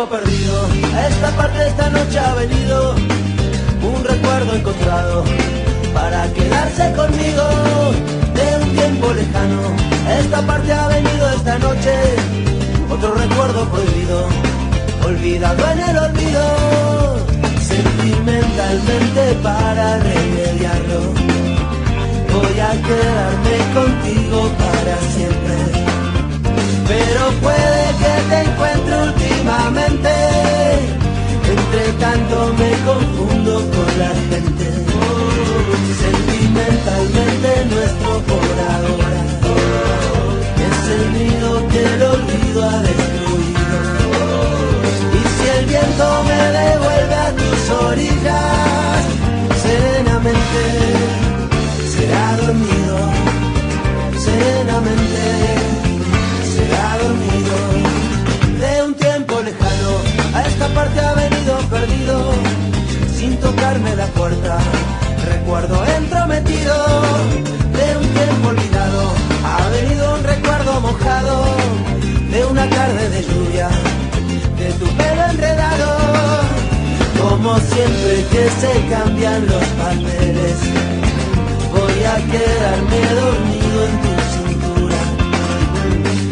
tiempo perdido, a esta parte esta noche ha venido un recuerdo encontrado para quedarse conmigo de un tiempo lejano. A esta parte ha venido esta noche otro recuerdo prohibido, olvidado en el olvido. Sentimentalmente para remediarlo voy a quedarme contigo para siempre. Pero puede que te encuentre últimamente, entre tanto me confundo con la gente. Sentimentalmente nuestro por ahora es el nido que el olvido ha destruido. Y si el viento me devuelve a tus orillas, serenamente será dormido, serenamente será dormido. De un tiempo lejano a esta parte ha venido perdido, sin tocarme la puerta, recuerdo entrometido. De un tiempo olvidado ha venido un recuerdo mojado, de una tarde de lluvia, de tu pelo enredado. Como siempre que se cambian los papeles, voy a quedarme dormido en tu cintura.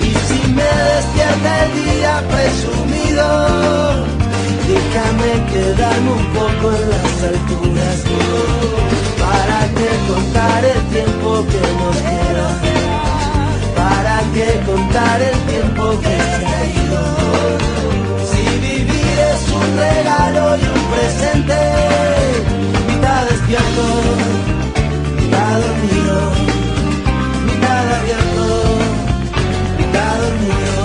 Y si me despierta el día presumido, déjame quedarme un poco en las alturas, para que contar el tiempo que nos queda, para que contar el tiempo que se ha ido. Si vivir es un regalo y un presente, mitad despierto, mitad dormido, mitad abierto, mitad dormido.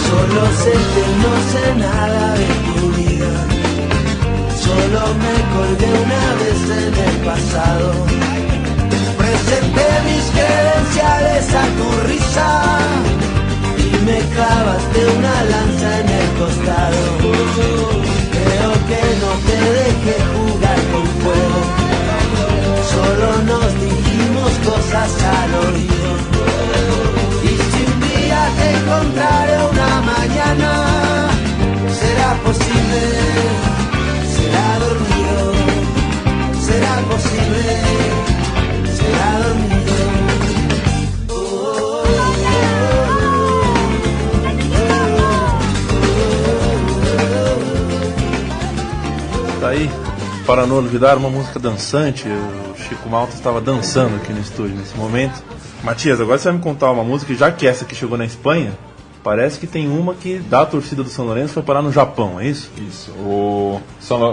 Solo sé que no sé nada de tu vida, solo me colgué una vez en el pasado. Presenté mis credenciales a tu risa y me clavaste una lanza en el costado. Creo que no te dejé jugar con fuego, solo nos dijimos cosas al oído. Y si un día te encontraré una mañana, será posible, será dormido, será posible, será dormido. Tá aí, para não olvidar, uma música dançante. O Chico Malta estava dançando aqui no estúdio nesse momento. Matias, agora você vai me contar uma música, já que essa que chegou na Espanha, parece que tem uma que da torcida do São Lourenço foi parar no Japão, é isso? Isso.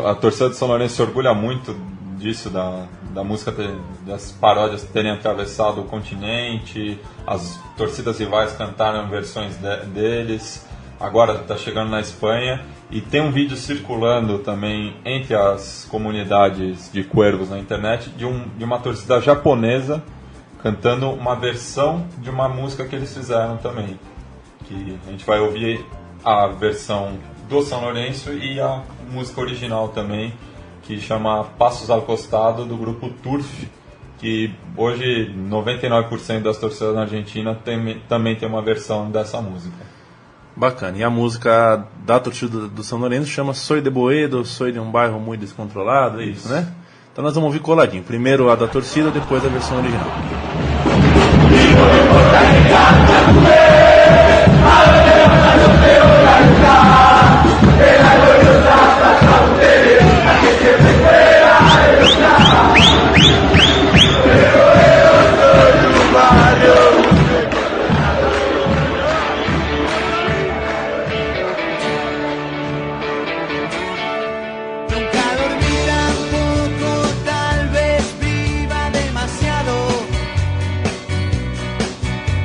A torcida do São Lourenço se orgulha muito disso, da música, das paródias terem atravessado o continente, as torcidas rivais cantaram versões deles, agora está chegando na Espanha, e tem um vídeo circulando também entre as comunidades de cuervos na internet de uma torcida japonesa cantando uma versão de uma música que eles fizeram também, que a gente vai ouvir a versão do São Lourenço e a música original também, que chama Passos ao Costado, do grupo Turf, que hoje 99% das torcidas na Argentina também tem uma versão dessa música. Bacana, e a música da torcida do São Lourenço chama Soy de Boedo, Soy de um bairro muito descontrolado, é isso, né? Então nós vamos ouvir coladinho, primeiro a da torcida, depois a versão original.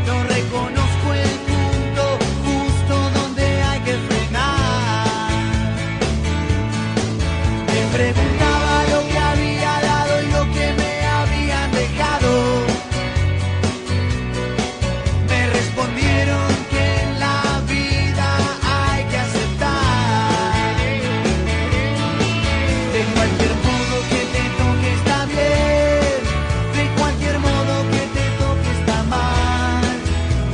No reconozco el punto justo donde hay que frenar. De cualquier modo que te toque está bien, de cualquier modo que te toque está mal.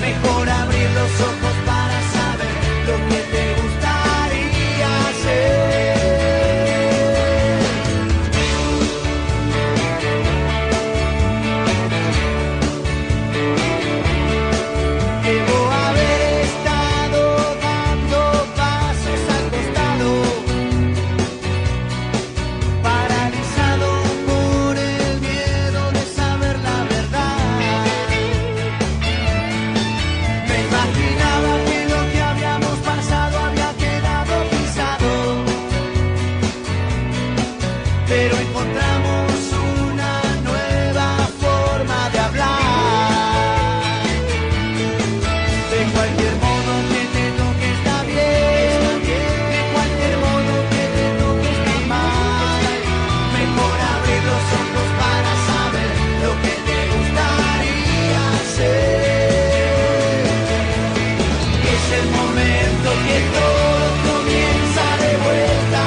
Mejor abrir los ojos para saber lo que te gustaría hacer. Debo haber estado dando pasos al costado, paralizado por el miedo de saber la verdad. Me imaginaba que lo que habíamos pasado había quedado pisado, pero encontramos una nueva forma de hablar. De cualquier modo que te toque está bien, de cualquier modo que te toque está mal. Mejor abrir los ojos para saber lo que te gustaría hacer. Es el momento que todo comienza de vuelta.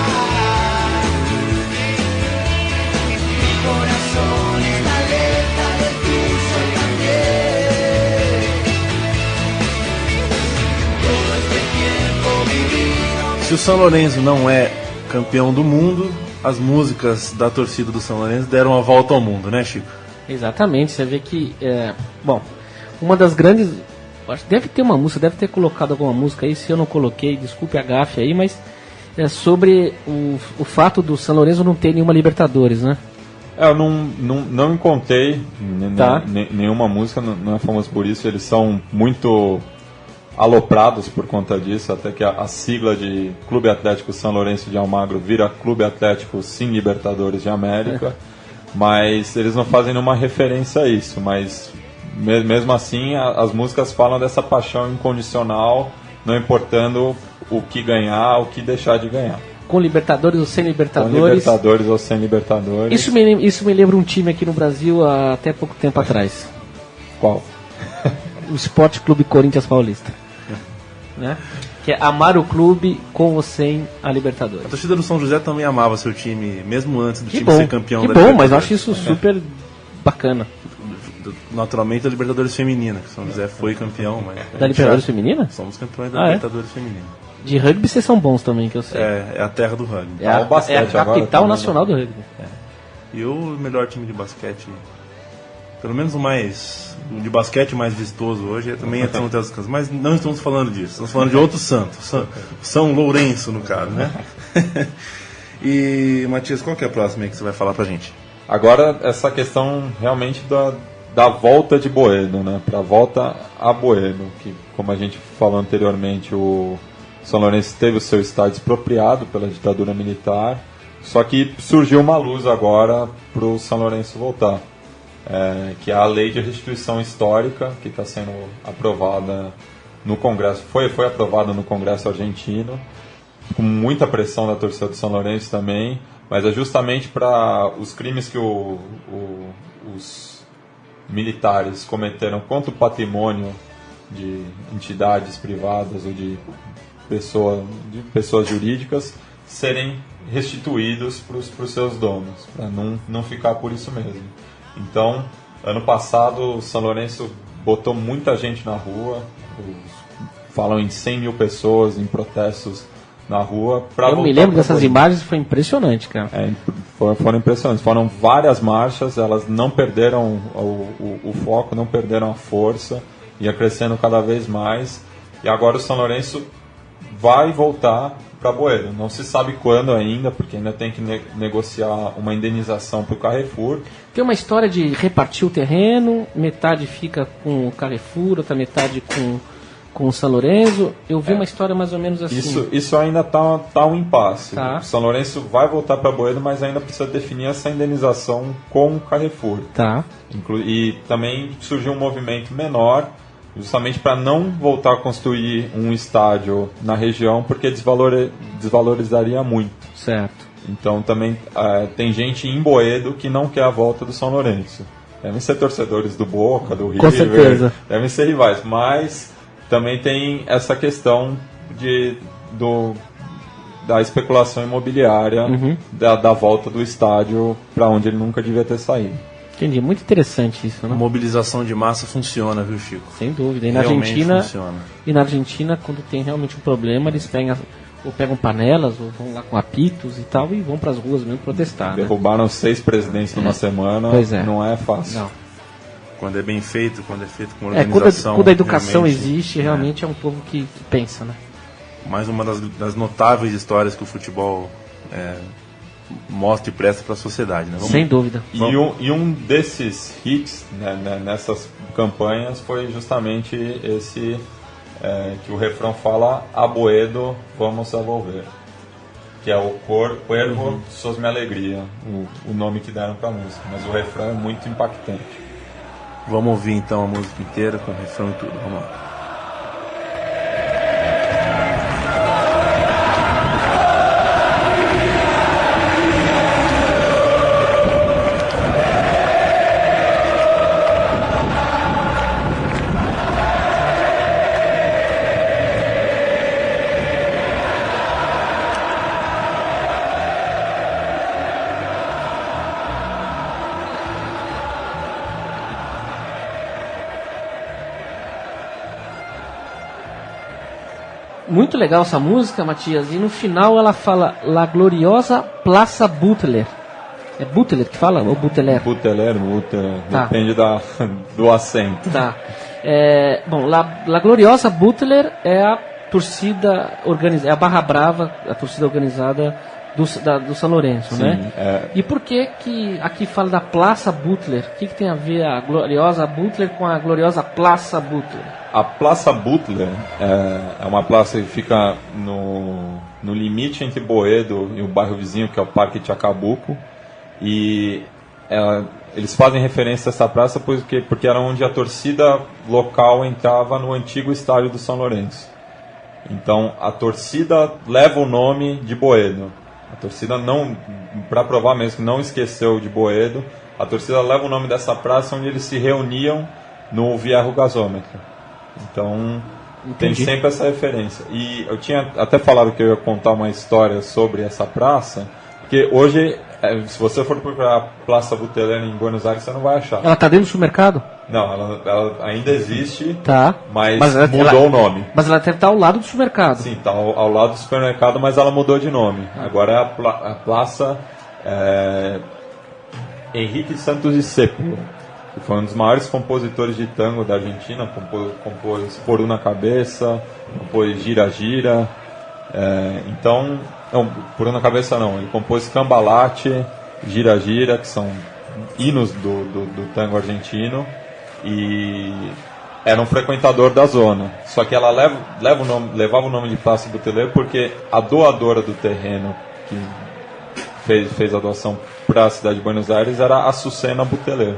Mi corazón está alerta del tuyo también. Todo este tiempo vivido. Se o São Lourenço não é campeão do mundo, as músicas da torcida do São Lourenço deram a volta ao mundo, né, Chico? Exatamente, você vê que, bom, uma das grandes, acho que deve ter uma música, deve ter colocado alguma música aí, se eu não coloquei, desculpe a gafe aí, mas é sobre o fato do São Lourenço não ter nenhuma Libertadores, né? Eu não encontrei Tá. nenhuma música, não é famoso por isso, eles são muito aloprados por conta disso, até que a sigla de Clube Atlético São Lourenço de Almagro vira Clube Atlético Sim Libertadores de América, mas eles não fazem nenhuma referência a isso, mas mesmo assim as músicas falam dessa paixão incondicional, não importando o que ganhar, o que deixar de ganhar. Com Libertadores ou sem Com Libertadores. Libertadores ou sem Libertadores. Isso me lembra um time aqui no Brasil há até pouco tempo atrás. Qual? O Sport Clube Corinthians Paulista. Né? Que é amar o clube com ou sem a Libertadores. A torcida do São José também amava seu time, mesmo antes do Que time bom, ser campeão que da bom, Libertadores. mas eu acho isso super bacana. Naturalmente a Libertadores Feminina, que São José foi campeão, mas Da Libertadores Feminina? somos campeões da Ah, é? Libertadores Feminina. De rugby vocês são bons também, que eu sei. É a terra do rugby. É o basquete a agora capital também, nacional do rugby. E o melhor time de basquete, pelo menos o de basquete mais vistoso hoje, também é São José dos Campos. Mas não estamos falando disso, estamos falando de outro santo, São Lourenço, no caso, né? E, Matias, qual que é a próxima aí que você vai falar pra gente? Agora, essa questão realmente da volta de Boedo, né? Para a volta a Boedo, que, como a gente falou anteriormente, o São Lourenço teve o seu estádio expropriado pela ditadura militar, só que surgiu uma luz agora para o São Lourenço voltar, que é a lei de restituição histórica, que está sendo aprovada no Congresso, foi aprovada no Congresso argentino, com muita pressão da torcida do São Lourenço também, mas é justamente para os crimes que os militares cometeram contra o patrimônio de entidades privadas ou de pessoas jurídicas serem restituídos para os seus donos, para não ficar por isso mesmo. Então, ano passado, o São Lourenço botou muita gente na rua, falam em 100 mil pessoas em protestos na rua. Eu me lembro dessas imagens, foi impressionante, cara. Foram impressionantes. Foram várias marchas, elas não perderam o foco, não perderam a força, ia crescendo cada vez mais. E agora o São Lourenço vai voltar para Boedo. Não se sabe quando ainda, porque ainda tem que negociar uma indenização para o Carrefour. Tem uma história de repartir o terreno, metade fica com o Carrefour, outra metade com o São Lourenço. Eu vi uma história mais ou menos assim. Isso ainda tá um impasse. Tá. O São Lourenço vai voltar para Boedo, mas ainda precisa definir essa indenização com o Carrefour. Tá. E também surgiu um movimento menor, justamente para não voltar a construir um estádio na região, porque desvalorizaria muito. Certo. Então também tem gente em Boedo que não quer a volta do São Lourenço. Devem ser torcedores do Boca, do River, Com certeza. devem ser rivais, mas também tem essa questão da especulação imobiliária da volta do estádio para onde ele nunca devia ter saído. Entendi, muito interessante isso, né? Mobilização de massa funciona, viu, Chico? Sem dúvida. E na Realmente Argentina, funciona. quando tem realmente um problema, eles pegam panelas, ou vão lá com apitos e tal, e vão para as ruas mesmo protestar. Né? Derrubaram 6 presidentes numa semana, Pois é. Não é fácil. Não. Quando é bem feito, quando é feito com Quando organização. a educação realmente, existe, realmente é um povo que pensa, né? Mais uma das notáveis histórias que o futebol mostra e presta para a sociedade, né? Sem dúvida. E um desses hits, né, nessas campanhas foi justamente esse que o refrão fala: "A Boedo, vamos a volver", que é o Cuervo Sos Mi Alegria, o nome que deram para a música, mas o refrão é muito impactante. Vamos ouvir então a música inteira com o refrão e tudo, vamos lá. Muito legal essa música, Matias, e no final ela fala La Gloriosa Plaça Butler. É Butler que fala ou Buteler? Buteler, Tá. depende do acento. Tá. Bom, La Gloriosa Butler é a torcida organizada, é a Barra Brava, a torcida organizada do São Lourenço, Sim, né? E por que aqui fala da Plaça Butler? O que tem a ver a Gloriosa Butler com a Gloriosa Plaça Butler? A Plaça Butler é uma praça que fica no limite entre Boedo e o bairro vizinho, que é o Parque Chacabuco. E eles fazem referência a essa praça porque era onde a torcida local entrava no antigo estádio do São Lourenço. Então a torcida leva o nome de Boedo. A torcida não, para provar mesmo que não esqueceu de Boedo, a torcida leva o nome dessa praça onde eles se reuniam no Vierro Gasômetro. Então tem sempre essa referência. E eu tinha até falado que eu ia contar uma história sobre essa praça, porque hoje, se você for procurar a Plaça Buteler em Buenos Aires, você não vai achar. Ela está dentro do supermercado? Não, ela ainda existe, tá. mas mudou o nome. Mas ela deve estar ao lado do supermercado. Sim, está ao lado do supermercado, mas ela mudou de nome. Agora é a Plaça Henrique Santos de Sepúlveda, que foi um dos maiores compositores de tango da Argentina, compôs Por Una Cabeça, compôs Gira Gira, Por Una Cabeça não, ele compôs Cambalache, Gira Gira, que são hinos do tango argentino, e era um frequentador da zona. Só que ela levava o nome de Plaça Buteler porque a doadora do terreno que fez a doação para a cidade de Buenos Aires era a Açucena Buteler.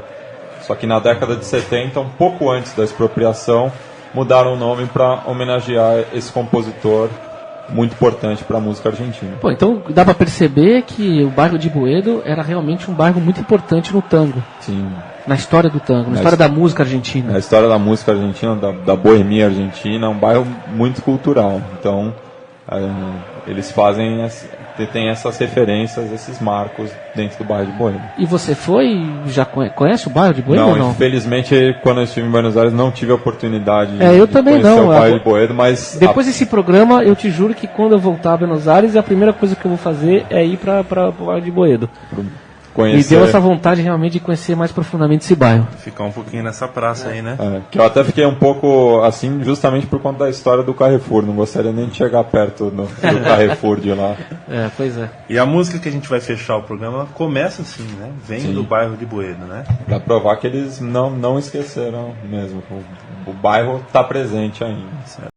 Só que na década de 70, um pouco antes da expropriação, mudaram o nome para homenagear esse compositor muito importante para a música argentina. Pô, então dá para perceber que o bairro de Boedo era realmente um bairro muito importante no tango. Sim. Na história do tango, na história da música argentina. Na história da música argentina, da boemia argentina, é um bairro muito cultural. Então, eles têm essas referências, esses marcos dentro do bairro de Boedo. E você já conhece o bairro de Boedo ou não? Infelizmente, quando eu estive em Buenos Aires, não tive a oportunidade eu de também conhecer não. o bairro de Boedo, mas... Depois desse programa, eu te juro que quando eu voltar a Buenos Aires, a primeira coisa que eu vou fazer é ir para o bairro de Boedo. Me deu essa vontade realmente de conhecer mais profundamente esse bairro. Ficar um pouquinho nessa praça aí, né? Que eu até fiquei um pouco assim, justamente por conta da história do Carrefour. Não gostaria nem de chegar perto do Carrefour de lá. Pois é. E a música que a gente vai fechar o programa começa assim, né? Vem Sim. do bairro de Boedo, né? Pra provar que eles não esqueceram mesmo. O bairro está presente ainda.